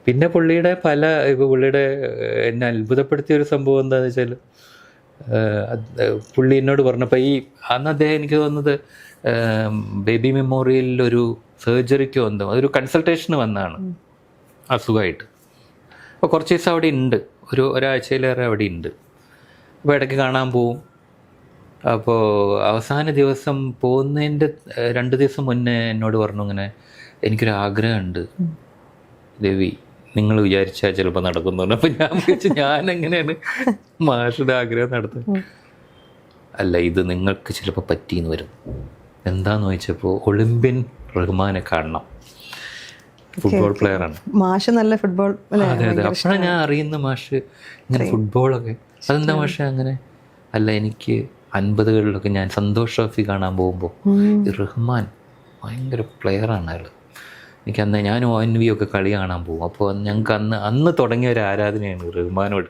പിന്നെ പുള്ളിയുടെ ഇപ്പോൾ പുള്ളിയുടെ എന്നെ അത്ഭുതപ്പെടുത്തിയ ഒരു സംഭവം എന്താണെന്ന് വെച്ചാൽ, പുള്ളി എന്നോട് പറഞ്ഞപ്പോൾ അന്ന് അദ്ദേഹം എനിക്ക് തോന്നുന്നത് ബേബി മെമ്മോറിയലിൽ ഒരു സർജറിക്ക് വന്നു, അതൊരു കൺസൾട്ടേഷന് വന്നതാണ് അസുഖമായിട്ട്. അപ്പോൾ കുറച്ച് ദിവസം അവിടെ ഉണ്ട്, ഒരാഴ്ചയിലേറെ അവിടെ ഉണ്ട്. അപ്പോൾ ഇടയ്ക്ക് കാണാൻ പോവും. അപ്പോൾ അവസാന ദിവസം പോകുന്നതിൻ്റെ 2 ദിവസം മുന്നേ എന്നോട് പറഞ്ഞു, ഇങ്ങനെ എനിക്കൊരാഗ്രഹമുണ്ട് ദേവി, നിങ്ങൾ വിചാരിച്ചാൽ ചിലപ്പോൾ നടക്കുന്നു. അപ്പം ഞാൻ വിചാരിച്ചു ഞാനെങ്ങനെയാണ് മാഷുടെ ആഗ്രഹം നടത്തുന്നത്. അല്ല, ഇത് നിങ്ങൾക്ക് ചിലപ്പോൾ പറ്റിയെന്ന് വരും. എന്താന്ന് ചോദിച്ചപ്പോൾ ഒളിമ്പ്യൻ റഹ്മാനെ കാണണം, ഫുട്ബോൾ പ്ലെയറാണ് മാഷ്, നല്ല ഫുട്ബോൾ. അതെ അതെ. അപ്പോഴാണ് ഞാൻ അറിയുന്ന മാഷ് ഇങ്ങനെ ഫുട്ബോളൊക്കെ. അതെന്താ മാഷ് അങ്ങനെ? അല്ല, എനിക്ക് 50കളിലൊക്കെ ഞാൻ സന്തോഷ് ട്രോഫി കാണാൻ പോകുമ്പോൾ റഹ്മാൻ ഭയങ്കര പ്ലെയറാണ് അയാൾ. എനിക്കന്ന് ഞാൻ ONV ഒക്കെ കളി കാണാൻ പോകും. അപ്പോൾ ഞങ്ങൾക്ക് അന്ന് തുടങ്ങിയ ഒരു ആരാധനയാണ് റഹ്മാനോട്.